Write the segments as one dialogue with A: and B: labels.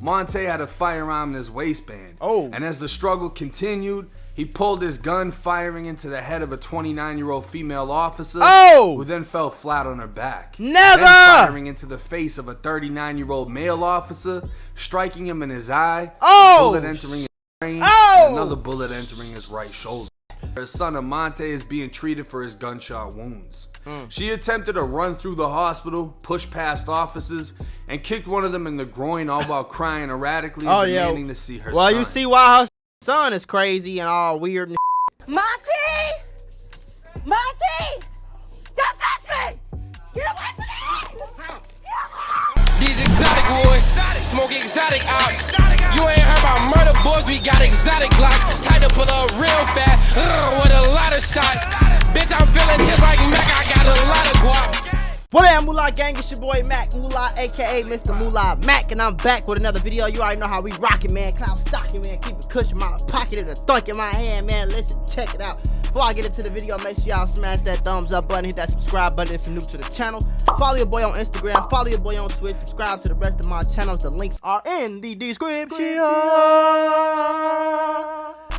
A: Monte had a firearm in his waistband.
B: Oh.
A: And as the struggle continued, he pulled his gun, firing into the head of a 29-year-old female officer, who then fell flat on her back.
B: Never!
A: Then firing into the face of a 39-year-old male officer, striking him in his eye, a bullet entering his brain, and another bullet entering his right shoulder. Her son Amante is being treated for his gunshot wounds. She attempted to run through the hospital, push past officers, and kicked one of them in the groin, all while crying erratically and demanding to see her son.
B: Well, you see why her son is crazy and all weird and
C: Monty! Monty! Don't touch me! Get away from me!
D: These exotic boys, smoking exotic ops. You ain't heard about murder boys, we got exotic glocks. Tight to pull up real fast, with a lot of shots. Bitch, I'm feeling just like Mac, I got a lot of guap.
B: What up, Mula gang? It's your boy Mac Mula, aka Mr. Mula Mac, and I'm back with another video. You already know how we rockin', man. Cloud stocking, man. Keep it cushion in my pocket and a thunk in my hand, man. Listen, check it out. Before I get into the video, make sure y'all smash that thumbs up button, hit that subscribe button if you're new to the channel. Follow your boy on Instagram, follow your boy on Twitch, subscribe to the rest of my channels. The links are in the description.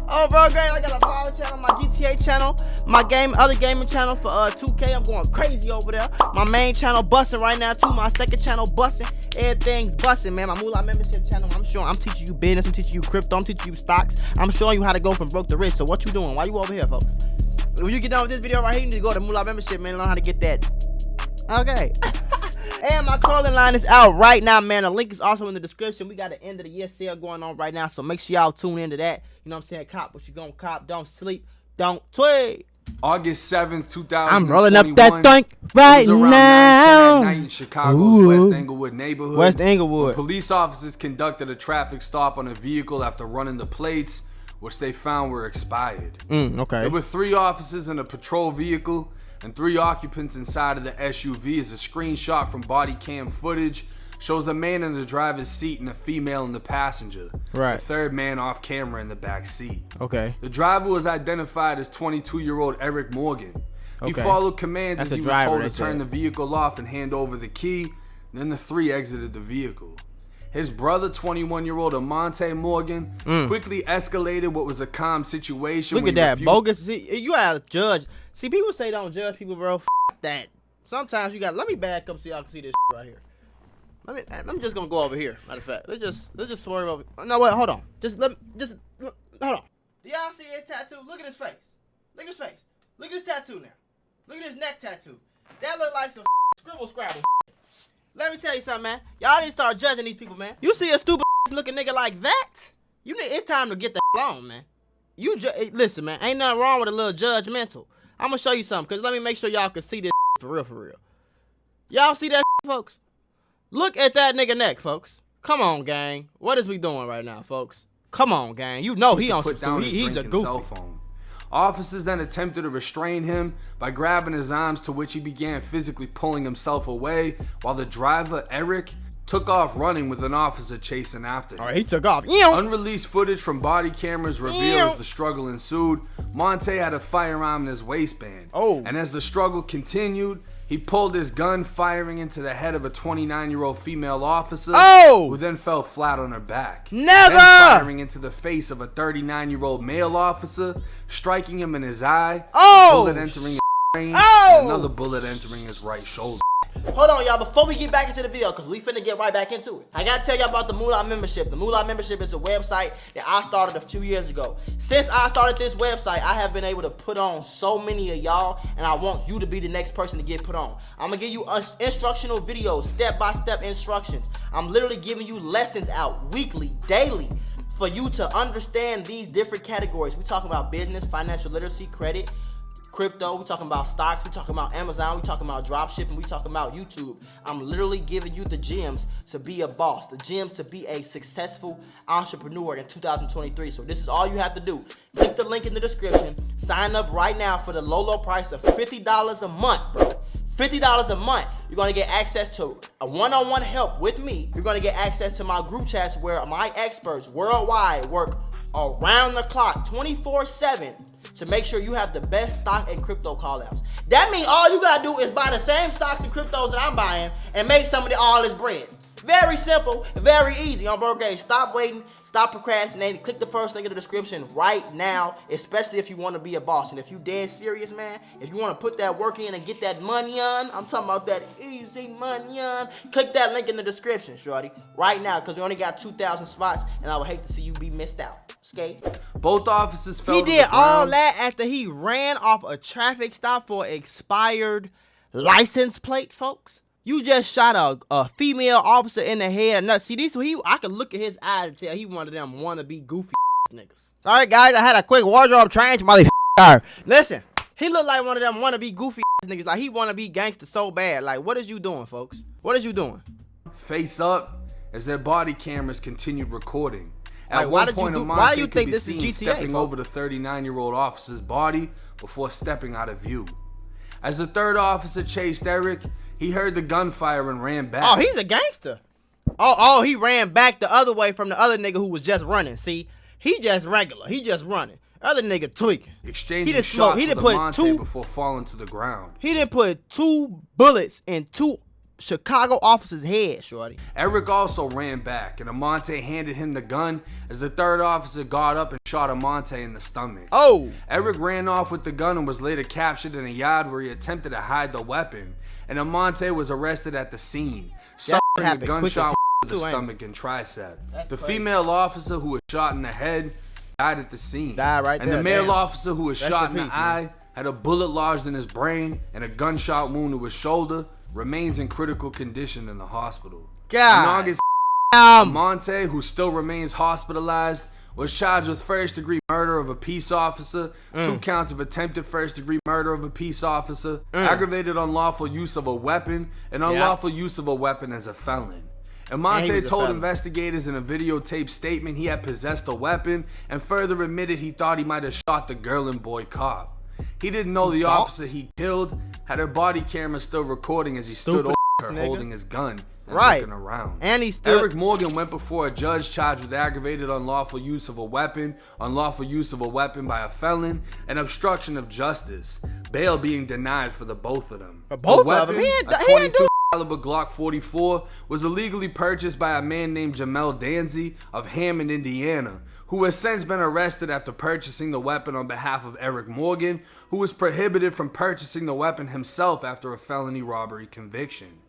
B: Oh, bro, great. I got a follow channel, my GTA channel, my other gaming channel for 2K. I'm going crazy over there. My main channel busting right now too. My second channel busting. Everything's busting, man. My Mula membership channel. I'm teaching you business. I'm teaching you crypto. I'm teaching you stocks. I'm showing you how to go from broke to rich. So what you doing? Why you over here, folks? When you get done with this video right here, you need to go to Mula membership, man. Learn how to get that. Okay. And my clothing line is out right now, man. The link is also in the description. We got an end of the year sale going on right now, so make sure y'all tune into that. You know what I'm saying? Cop what you gonna cop. Don't sleep. Don't tweet.
A: August 7th, 2021.
B: I'm rolling up that thunk right
A: it was around
B: now.
A: 9:10 at night in Chicago's West Englewood neighborhood.
B: West Englewood.
A: When police officers conducted a traffic stop on a vehicle after running the plates, which they found were expired.
B: Okay.
A: There were 3 officers in a patrol vehicle and 3 occupants inside of the SUV. As a screenshot from body cam footage shows a man in the driver's seat and a female in the passenger.
B: Right.
A: The 3rd man off camera in the back seat.
B: Okay.
A: The driver was identified as 22-year-old Eric Morgan. He
B: Okay.
A: followed commands
B: That's
A: as he
B: the
A: was
B: driver,
A: told to
B: they
A: turn
B: said.
A: the vehicle off and hand over the key. Then the 3 exited the vehicle. His brother, 21-year-old Amante Morgan, quickly escalated what was a calm situation.
B: Look at that, bogus. See, you gotta judge. See, people say don't judge people, bro. F that. Sometimes you got. Let me back up so y'all can see this right here. I'm just gonna go over here. Matter of fact, let's just swerve over. No, wait, hold on. Hold on. Do y'all see his tattoo? Look at his face. Look at his face. Look at his tattoo now. Look at his neck tattoo. That look like some scribble scrabble. Let me tell you something, man. Y'all need to start judging these people, man. You see a stupid looking nigga like that? It's time to get the on, man. Listen, man. Ain't nothing wrong with a little judgmental. I'm gonna show you something, cause let me make sure y'all can see this for real. Y'all see that, folks? Look at that nigga neck, folks. Come on, gang. What is we doing right now, folks? Come on, gang. You know he on some stuff. He's a goofy.
A: Cell phone. Officers then attempted to restrain him by grabbing his arms, to which he began physically pulling himself away, while the driver, Eric, took off running with an officer chasing after him.
B: All right, he took off.
A: Unreleased footage from body cameras reveals the struggle ensued. Monte had a firearm in his waistband. And as the struggle continued, he pulled his gun, firing into the head of a 29-year-old female officer, who then fell flat on her back.
B: Never!
A: Then firing into the face of a 39-year-old male officer, striking him in his eye, a bullet entering his brain, and another bullet entering his right shoulder.
B: Hold on, y'all. Before we get back into the video, because we finna get right back into it, I gotta tell y'all about the Mula membership. The Mula membership is a website that I started a few years ago. Since I started this website, I have been able to put on so many of y'all, and I want you to be the next person to get put on. I'm gonna give you instructional videos, step-by-step instructions. I'm literally giving you lessons out weekly, daily, for you to understand these different categories. We talking about business, financial literacy, credit, crypto, we talking about stocks, we talking about Amazon, we talking about drop shipping, we talking about YouTube. I'm literally giving you the gems to be a boss, the gems to be a successful entrepreneur in 2023. So this is all you have to do. Click the link in the description, sign up right now for the low price of $50 a month, bro. $50 a month. You're gonna get access to a one-on-one help with me. You're gonna get access to my group chats where my experts worldwide work around the clock, 24/7, to make sure you have the best stock and crypto call-outs. That means all you gotta do is buy the same stocks and cryptos that I'm buying and make some of all this bread. Very simple, very easy on bro game. Stop waiting, stop procrastinating. Click the first link in the description right now, especially if you want to be a boss. And if you dead serious, man, if you want to put that work in and get that money on, I'm talking about that easy money on, click that link in the description, shorty, right now, because we only got 2,000 spots, and I would hate to see you be missed out. Okay?
A: Both officers fell
B: He
A: to the
B: did all
A: ground.
B: that after he ran off a traffic stop for expired license plate, folks. You just shot a female officer in the head. Now, see, I could look at his eyes and tell he one of them wannabe goofy niggas. Sorry, guys, I had a quick wardrobe change, motherfucker. Listen, he looked like one of them wannabe goofy niggas. Like, he wanna be gangster so bad. Like, what is you doing, folks? What is you doing?
A: Face up as their body cameras continued recording. At
B: Like,
A: one point,
B: why do
A: Amante
B: you
A: could
B: think
A: be
B: this is
A: seen
B: GTA,
A: stepping
B: folks?
A: over the 39-year-old officer's body before stepping out of view. As the third officer chased Eric, he heard the gunfire and ran back.
B: Oh, he's a gangster. Oh, he ran back the other way from the other nigga who was just running. See, he just regular. He just running. Other nigga tweaking.
A: Exchanging shots with Amante before falling to the ground.
B: He didn't put 2 bullets in 2 Chicago officers' head, shorty.
A: Eric also ran back, and Amante handed him the gun as the third officer got up and shot Amante in the stomach.
B: Oh.
A: Eric ran off with the gun and was later captured in a yard where he attempted to hide the weapon, and Amante was arrested at the scene, suffering a gunshot to the stomach and tricep. The female officer who was shot in the head died at the scene.
B: Died right there.
A: And the male officer who was shot in the eye had a bullet lodged in his brain and a gunshot wound to his shoulder, remains in critical condition in the hospital.
B: God.
A: In August, Amante, who still remains hospitalized, was charged with first-degree murder of a peace officer, 2 counts of attempted first-degree murder of a peace officer, aggravated unlawful use of a weapon, and unlawful use of a weapon as a felon. Amante told investigators in a videotaped statement he had possessed a weapon and further admitted he thought he might have shot the girl and boy cop. He didn't know the officer he killed had her body camera still recording as he stood over her holding his gun and looking around.
B: And he stood.
A: Eric Morgan went before a judge charged with aggravated unlawful use of a weapon, unlawful use of a weapon by a felon, and obstruction of justice. Bail being denied for the both of them.
B: For both
A: the weapon,
B: of them?
A: a 22 caliber Glock 44, was illegally purchased by a man named Jamel Danzy of Hammond, Indiana, who has since been arrested after purchasing the weapon on behalf of Eric Morgan, who was prohibited from purchasing the weapon himself after a felony robbery conviction.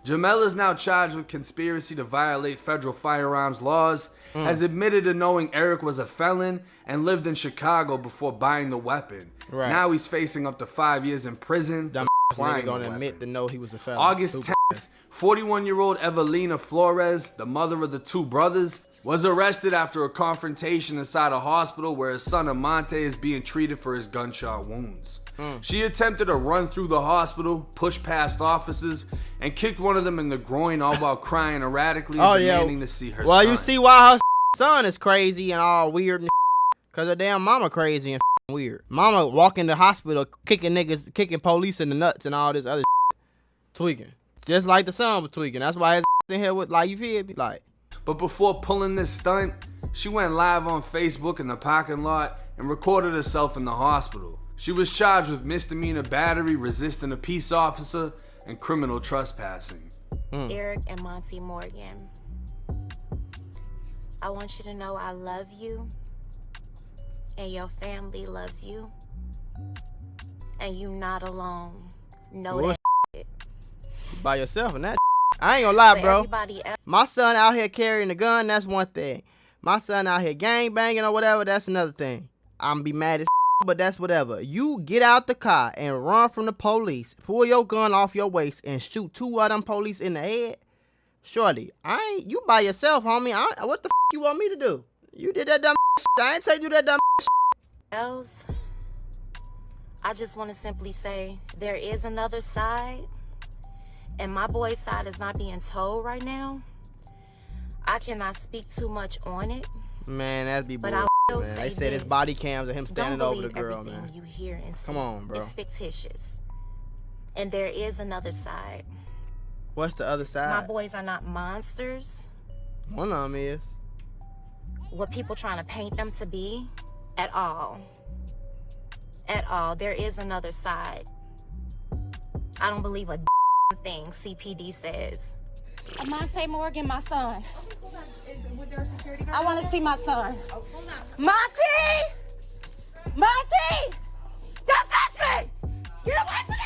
A: Jamel is now charged with conspiracy to violate federal firearms laws, has admitted to knowing Eric was a felon, and lived in Chicago before buying the weapon. Now he's facing up to 5 years in prison.
B: Dumb nigga gonna admit to know he was a felon.
A: August 10th, 41-year-old Evelina Flores, the mother of the 2 brothers, was arrested after a confrontation inside a hospital where his son Amante is being treated for his gunshot wounds. She attempted to run through the hospital, push past officers, and kicked one of them in the groin, all while crying erratically and demanding to see her son.
B: Well, you see why her son is crazy and all weird and because her damn mama crazy and weird. Mama walk in the hospital kicking niggas, kicking police in the nuts and all this other tweaking. Just like the son was tweaking. That's why his in here with, like, you feel me? Like.
A: But before pulling this stunt, she went live on Facebook in the parking lot and recorded herself in the hospital. She was charged with misdemeanor battery, resisting a peace officer, and criminal trespassing.
E: Eric and Monty Morgan, I want you to know I love you, and your family loves you, and you not alone. Know that.
B: By yourself and that. I ain't gonna lie, bro.
E: Everybody else.
B: My son out here carrying a gun, that's one thing. My son out here gang banging or whatever, that's another thing. I'm be mad as but that's whatever. You get out the car and run from the police, pull your gun off your waist and shoot 2 of them police in the head. Shorty, you by yourself, homie. What the you want me to do? You did that dumb shit. I ain't tell you to do that dumb
E: Else, I just want to simply say there is another side, and my boy's side is not being told right now. I cannot speak too much on it.
B: Man, that'd be bullshit, man. They said his body cams of him standing over the girl, man.
E: You hear and see.
B: Come on, bro.
E: It's fictitious. And there is another side.
B: What's the other side?
E: My boys are not monsters.
B: One of them is.
E: What people trying to paint them to be. At all. At all. There is another side. I don't believe a thing CPD says. Monte Morgan, my son. Was there a security guard? I want to see my son. Monty! Monty! Don't touch me! Get away from me!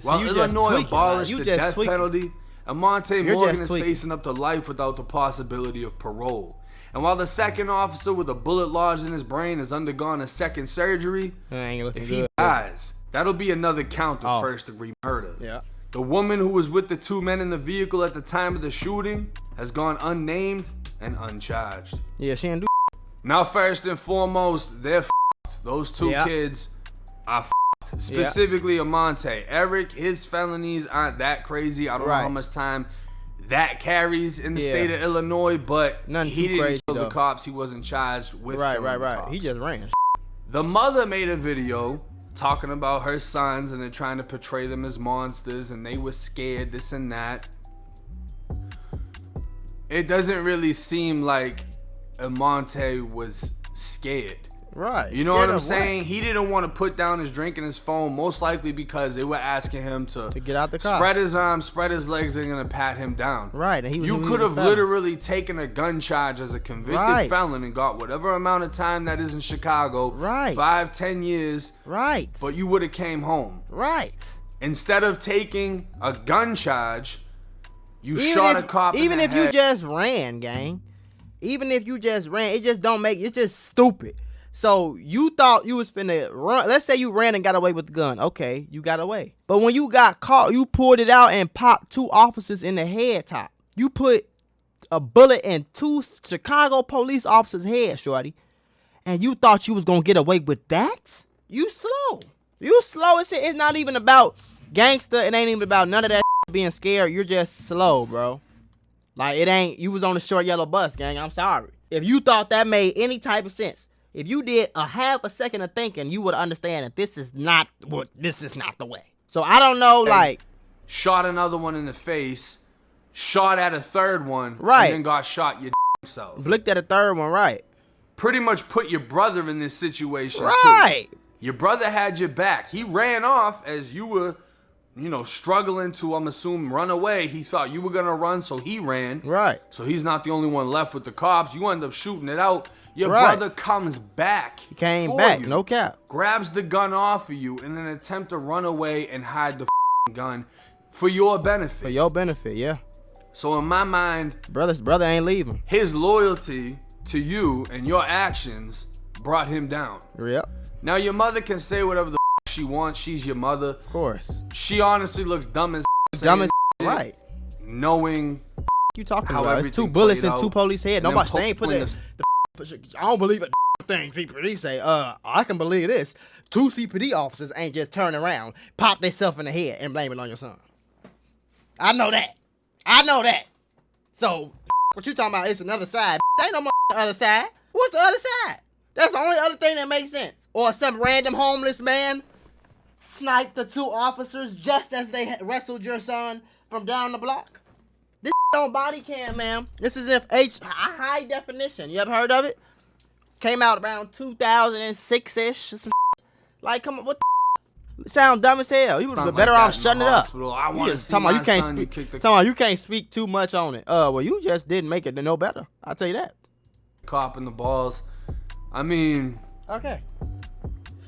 A: While
B: you just
A: Illinois
B: tweaking,
A: abolished
B: man. You
A: the
B: just
A: death
B: tweaking.
A: penalty, Monte
B: You're
A: Morgan
B: just
A: is
B: tweaking.
A: facing up to life without the possibility of parole. And while the second officer with a bullet lodged in his brain has undergone a second surgery, if he dies, that'll be another count of first-degree murder.
B: Yeah.
A: The woman who was with the two men in the vehicle at the time of the shooting has gone unnamed and uncharged.
B: Yeah, she didn't do.
A: Now, first and foremost, they're f***ed. Those two kids are f***ed. Specifically, Amonte. Eric, his felonies aren't that crazy. I don't know how much time that carries in the state of Illinois, but
B: Nothing
A: he
B: too
A: didn't
B: crazy,
A: kill the
B: though.
A: cops. He wasn't charged with killing the cops.
B: He just ran.
A: The mother made a video talking about her sons and they're trying to portray them as monsters and they were scared, this and that. It doesn't really seem like Amonte was scared.
B: Right.
A: You know what I'm saying? He didn't want to put down his drink and his phone, most likely because they were asking him to
B: get out the car.
A: Spread his arms, spread his legs, they're going to pat him down.
B: Right. And
A: you could have literally taken a gun charge as a convicted felon and got whatever amount of time that is in Chicago.
B: Right.
A: 5-10 years.
B: Right.
A: But you would have came home.
B: Right.
A: Instead of taking a gun charge, you shot a cop in the
B: Even if
A: head.
B: you just ran, gang. Even if you just ran, it just don't make, it's just stupid. So you thought you was finna run. Let's say you ran and got away with the gun. Okay, you got away. But when you got caught, you pulled it out and popped 2 officers in the head top. You put a bullet in 2 Chicago police officers' head, shorty. And you thought you was gonna get away with that? You slow. You slow as shit. It's not even about gangster. It ain't even about none of that being scared. You're just slow, bro. Like, it ain't, you was on the short yellow bus, gang. I'm sorry. If you thought that made any type of sense, if you did a half a second of thinking, you would understand that this is not the way. So I don't know, like,
A: shot another one in the face, shot at a third one,
B: right,
A: and then got shot your self.
B: Blicked at a third one, right.
A: Pretty much put your brother in this situation,
B: right.
A: Too. Your brother had your back. He ran off as you were, you know, struggling to, I'm assuming, run away. He thought you were going to run, so he ran.
B: Right.
A: So he's not the only one left with the cops. You end up shooting it out. Your brother comes back.
B: He came back, no cap.
A: Grabs the gun off of you in an attempt to run away and hide the gun for your benefit.
B: For your benefit, yeah.
A: So in my mind,
B: brother ain't leaving.
A: His loyalty to you and your actions brought him down.
B: Yep.
A: Now your mother can say whatever the she wants. She's your mother. Of
B: course.
A: She honestly looks dumb as
B: right.
A: Knowing
B: you talking
A: how
B: about? It's 2 bullets in 2 police head. Nobody ain't put it. I don't believe it. Thing CPD say, I can believe this. 2 CPD officers ain't just turn around, pop themselves in the head, and blame it on your son. I know that. So, what you talking about? It's another side. Ain't no other side. What's the other side? That's the only other thing that makes sense. Or some random homeless man sniped the 2 officers just as they wrestled your son from down the block. This on body cam, man. This is if high definition. You ever heard of it? Came out around 2006-ish. Like, come on, what the sound dumb as hell. You was better off shutting it up.
A: I want to see my son.
B: You can't speak too much on it. Well, you just didn't make it to know better. I'll tell you that.
A: Cop in the balls. I mean,
B: okay.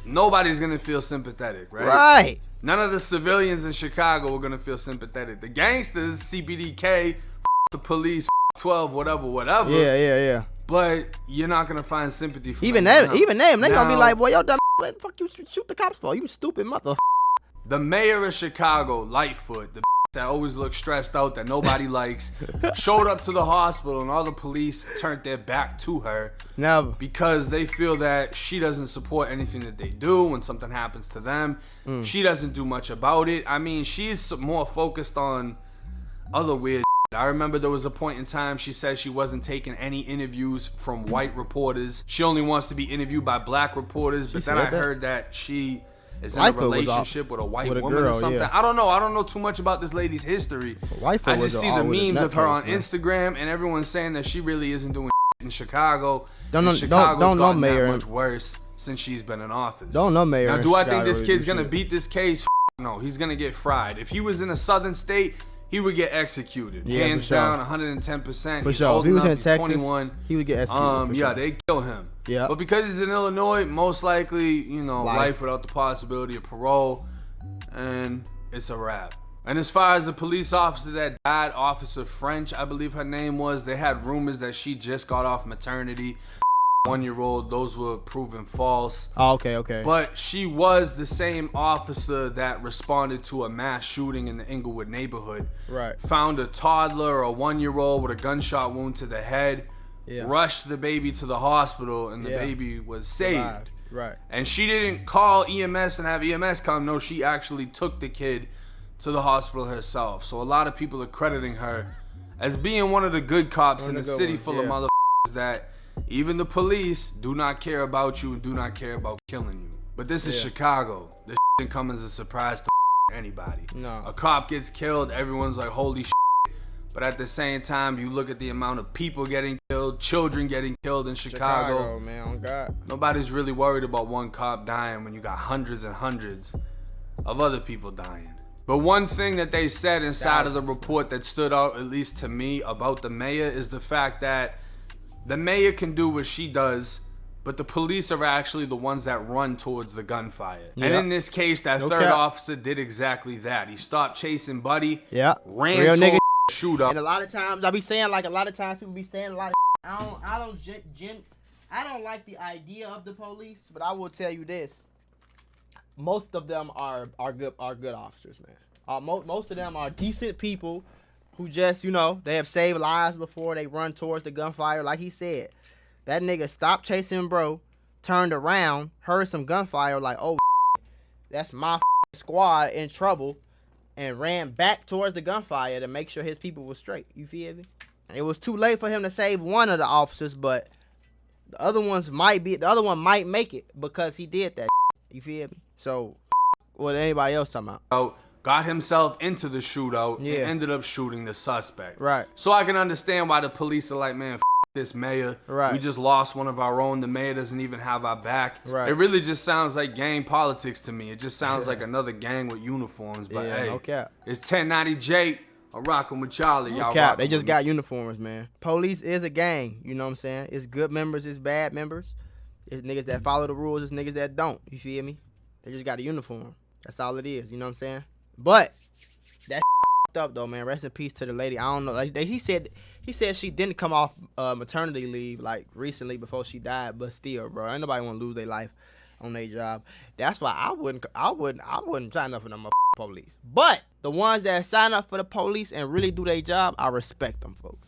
A: Nobody's gonna feel sympathetic, right?
B: Right.
A: None of the civilians in Chicago are gonna feel sympathetic. The gangsters, CBDK, the police, 12, whatever.
B: Yeah.
A: But you're not gonna find sympathy for
B: even them. They gonna be like, boy, yo, dumb. What the fuck you shoot the cops for? You stupid mother.
A: The mayor of Chicago, Lightfoot, the that always looks stressed out, that nobody likes, showed up to the hospital and all the police turned their back to her.
B: Never.
A: Because they feel that she doesn't support anything that they do when something happens to them. She doesn't do much about it. I mean, she's more focused on other weird I remember there was a point in time she said she wasn't taking any interviews from white reporters. She only wants to be interviewed by black reporters. But then I heard that she is in a relationship with a white woman or something. Yeah. I don't know. I don't know too much about this lady's history. I just see the memes of her on Instagram, and everyone's saying that she really isn't doing in Chicago. Chicago's gotten that much worse since she's been in office.
B: Don't know mayor.
A: Now, do I think this kid's gonna beat this case? no, he's gonna get fried. If he was in a southern state, he would get executed.
B: Yeah,
A: hands
B: for sure.
A: down, 110%.
B: For
A: He's
B: sure.
A: old
B: If he was
A: enough,
B: in
A: he's
B: Texas,
A: 21.
B: he would get executed.
A: Yeah, they kill him.
B: Yeah.
A: But because he's in Illinois, most likely, you know, life without the possibility of parole, and it's a wrap. And as far as the police officer that died, Officer French, I believe her name was, they had rumors that she just got off maternity. 1-year-old, those were proven false.
B: Oh, okay.
A: But she was the same officer that responded to a mass shooting in the Inglewood neighborhood.
B: Right.
A: Found a toddler, a 1-year-old with a gunshot wound to the head.
B: Yeah.
A: Rushed the baby to the hospital, and the baby was saved.
B: Right.
A: And she didn't call EMS and have EMS come. No, she actually took the kid to the hospital herself. So a lot of people are crediting her as being one of the good cops in a city full of motherfuckers that even the police do not care about you and do not care about killing you. But this is Chicago. This didn't come as a surprise to anybody.
B: No.
A: A cop gets killed, everyone's like, holy shit. But at the same time, you look at the amount of people getting killed, children getting killed in Chicago.
B: man, oh God.
A: Nobody's really worried about one cop dying when you got hundreds and hundreds of other people dying. But one thing that they said inside of the report that stood out, at least to me, about the mayor is the fact that the mayor can do what she does, but the police are actually the ones that run towards the gunfire. And in this case, that third officer did exactly that. He stopped chasing Buddy, ran towards the shootout.
B: And a lot of times, I be saying, like, a lot of times people be saying a lot of I don't like the idea of the police, but I will tell you this. Most of them are good officers, man. Most of them are decent people who just, you know, they have saved lives before they run towards the gunfire. Like he said, that nigga stopped chasing bro, turned around, heard some gunfire, like, oh, that's my squad in trouble, and ran back towards the gunfire to make sure his people were straight. You feel me? It was too late for him to save one of the officers, but the other one might make it because he did that. You feel me? So, what anybody else talking about?
A: Got himself into the shootout and ended up shooting the suspect.
B: Right.
A: So I can understand why the police are like, man, this mayor.
B: Right.
A: We just lost one of our own. The mayor doesn't even have our back.
B: Right.
A: It really just sounds like gang politics to me. It just sounds like another gang with uniforms. But hey,
B: no cap.
A: It's 1090J. I'm rocking with Charlie.
B: No
A: Y'all
B: cap. They just got uniforms, man. Police is a gang. You know what I'm saying? It's good members. It's bad members. It's niggas that follow the rules. It's niggas that don't. You feel me? They just got a uniform. That's all it is. You know what I'm saying? But that up though, man. Rest in peace to the lady. I don't know. Like he said she didn't come off maternity leave like recently before she died. But still, bro, ain't nobody want to lose their life on their job. That's why I wouldn't sign up for them police. But the ones that sign up for the police and really do their job, I respect them, folks.